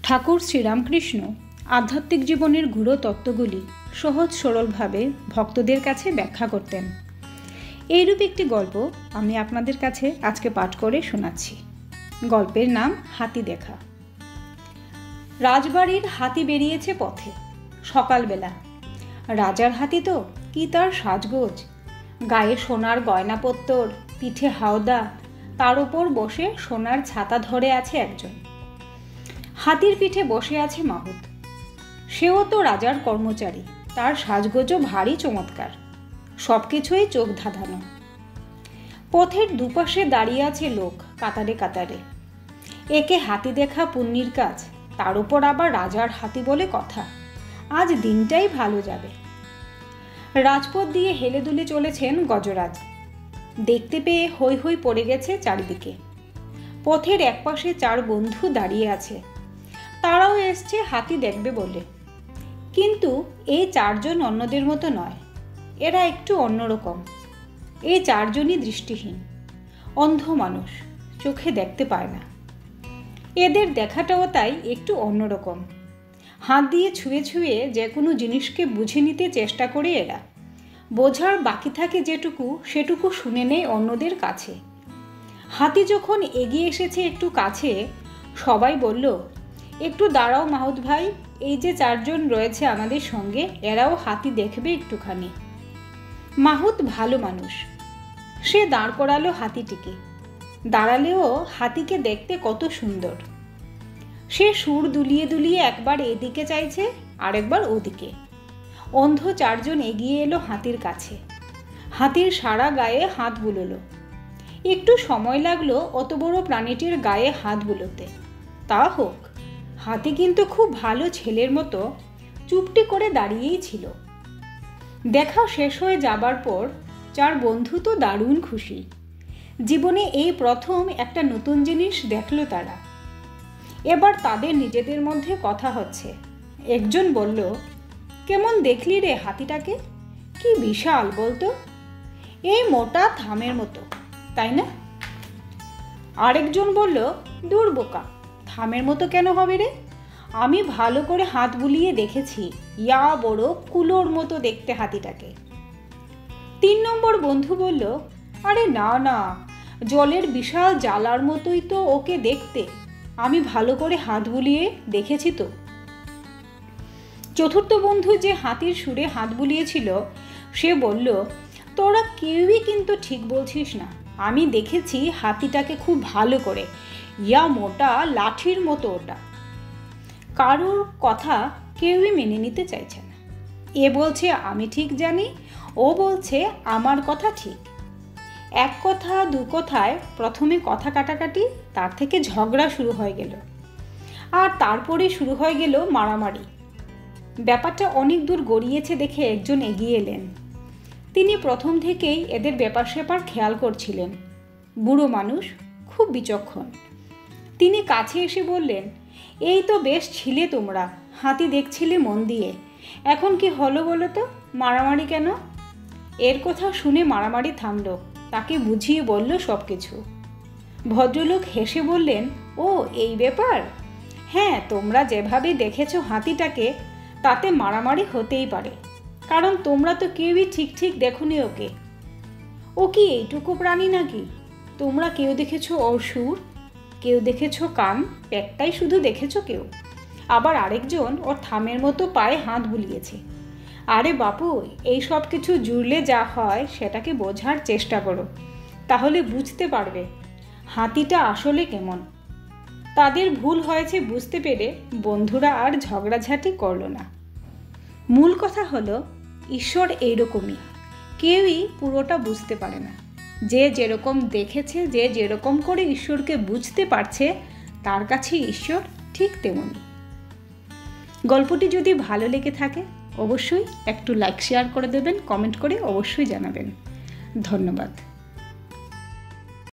ঠাকুর শ্রীরামকৃষ্ণ আধ্যাত্মিক জীবনের গূঢ় তত্ত্বগুলি সহজ সরলভাবে ভক্তদের কাছে ব্যাখ্যা করতেন। এইরূপ একটি গল্প আমি আপনাদের কাছে আজকে পাঠ করে শোনাচ্ছি। গল্পের নাম হাতি দেখা। রাজবাড়ির হাতি বেরিয়েছে পথে। সকালবেলা। রাজার হাতি তো কি তার সাজগোজ, গায়ে সোনার গয়নাপত্তর, পিঠে হাওদা, তার উপর বসে সোনার ছাতা ধরে আছে একজন। হাতির পিঠে বসে আছে মাহুত। সেও তো রাজার কর্মচারী, তার সাজগোজও ভারী চমৎকার, সব কিছুই চোখ ধাঁধানো। পথের দুপাশে দাঁড়িয়ে আছে লোক কাতারে কাতারে। একে হাতি দেখা পুণ্যির কাজ, তার উপর আবার রাজার হাতি বলে কথা। আজ দিনটাই ভালো যাবে। রাজপথ দিয়ে হেলে দুলে চলেছেন গজরাজ। দেখতে পেয়ে হৈ হৈ পড়ে গেছে চারিদিকে। পথের একপাশে চার বন্ধু দাঁড়িয়ে আছে, তারাও এসছে হাতি দেখবে বলে। কিন্তু এই চারজন অন্যদের মতো নয়, এরা একটু অন্যরকম। এই চারজনই দৃষ্টিহীন, অন্ধ মানুষ, চোখে দেখতে পায় না। এদের দেখাটাও তাই একটু অন্যরকম। হাত দিয়ে ছুঁয়ে ছুঁয়ে যে কোনো জিনিসকে বুঝে নিতে চেষ্টা করে এরা। বোঝার বাকি থাকে যেটুকু, সেটুকু শুনে নেয় অন্যদের কাছে। হাতি যখন এগিয়ে এসেছে একটু কাছে, সবাই বলল, একটু দাঁড়াও মাহুত ভাই, এই যে চারজন রয়েছে আমাদের সঙ্গে, এরাও হাতি দেখবে একটুখানি। মাহুত ভালো মানুষ, সে দাঁড় করালো হাতিটিকে। দাঁড়ালেও হাতিকে দেখতে কত সুন্দর। সে সুর দুলিয়ে দুলিয়ে একবার এদিকে চাইছে, আরেকবার ওদিকে। অন্ধ চারজন এগিয়ে এলো হাতির কাছে। হাতির সারা গায়ে হাত বুলোলো। একটু সময় লাগলো অত বড় প্রাণীটির গায়ে হাত বুলোতে। তা হোক, হাতি কিন্তু খুব ভালো ছেলের মতো চুপটি করে দাঁড়িয়েই ছিল। দেখা শেষ হয়ে যাবার পর চার বন্ধু তো দারুণ খুশি। জীবনে এই প্রথম একটা নতুন জিনিস দেখলো তারা। এবার তাদের নিজেদের মধ্যে কথা হচ্ছে। একজন বলল, কেমন দেখলি রে হাতিটাকে? কি বিশাল বলতো, এই মোটা থামের মতো, তাই না? আরেকজন বলল, দূর বোকা, থামের মতো কেন হবে রে? আমি ভালো করে হাত বুলিয়ে দেখেছি, ইয়া বড় কুলোর মতো দেখতে হাতিটাকে। 3 নম্বর বন্ধু বলল, আরে না না, জলের বিশাল জালার মতোই তো ওকে দেখতে, আমি ভালো করে হাত বুলিয়ে দেখেছি তো। চতুর্থ বন্ধু যে হাতির সুরে হাত বুলিয়েছিল, সে বলল, তোরা কেউই কিন্তু ঠিক বলছিস না, আমি দেখেছি হাতিটাকে খুব ভালো করে, ইয়া মোটা লাঠির মতো ওটা। কারোর কথা কেউই মেনে নিতে চাইছে না। এ বলছে আমি ঠিক জানি, ও বলছে আমার কথা ঠিক। এক কথা দু কথায় প্রথমে কথা কাটাকাটি, তার থেকে ঝগড়া শুরু হয়ে গেল। আর তারপরে শুরু হয়ে গেল মারামারি। ব্যাপারটা অনেক দূর গড়িয়েছে দেখে একজন এগিয়ে এলেন। তিনি প্রথম থেকেই এদের ব্যাপার স্যাপার খেয়াল করছিলেন। বুড়ো মানুষ, খুব বিচক্ষণ। তিনি কাছে এসে বললেন, এই তো বেশ ছিলে তোমরা, হাতি দেখছিলে মন দিয়ে, এখন কি হলো বলো তো, মারামারি কেন? এর কথা শুনে মারামারি থামল। তাকে বুঝিয়ে বলল সব কিছু। ভদ্রলোক হেসে বললেন, ও এই ব্যাপার? হ্যাঁ, তোমরা যেভাবে দেখেছো হাতিটাকে, তাতে মারামারি হতেই পারে, কারণ তোমরা তো কেউই ঠিক ঠিক দেখোনি ওকে। ও কি এইটুকু প্রাণী নাকি? তোমরা কেউ দেখেছো ওর সুর, কেউ দেখেছো কান, পেটটাই শুধু দেখেছো কেউ। আবার আরেকজন ওর থামের মতো পায়ে হাত বুলিয়েছে। আরে বাপু, এই সব কিছু জুড়লে যা হয় সেটাকে বোঝার চেষ্টা করো, তাহলে বুঝতে পারবে হাতিটা আসলে কেমন। তাদের ভুল হয়েছে বুঝতে পেরে বন্ধুরা আর ঝগড়াঝাটি করল না। মূল কথা হলো, ঈশ্বর এইরকমই, কেউই পুরোটা বুঝতে পারে না। যে যেরকম দেখেছে, যে যেরকম করে ঈশ্বরকে বুঝতে পারছে, তার কাছে ঈশ্বর ঠিক তেমনই। গল্পটি যদি ভালো লেগে থাকে অবশ্যই একটু লাইক শেয়ার করে দেবেন, কমেন্ট করে অবশ্যই জানাবেন। ধন্যবাদ।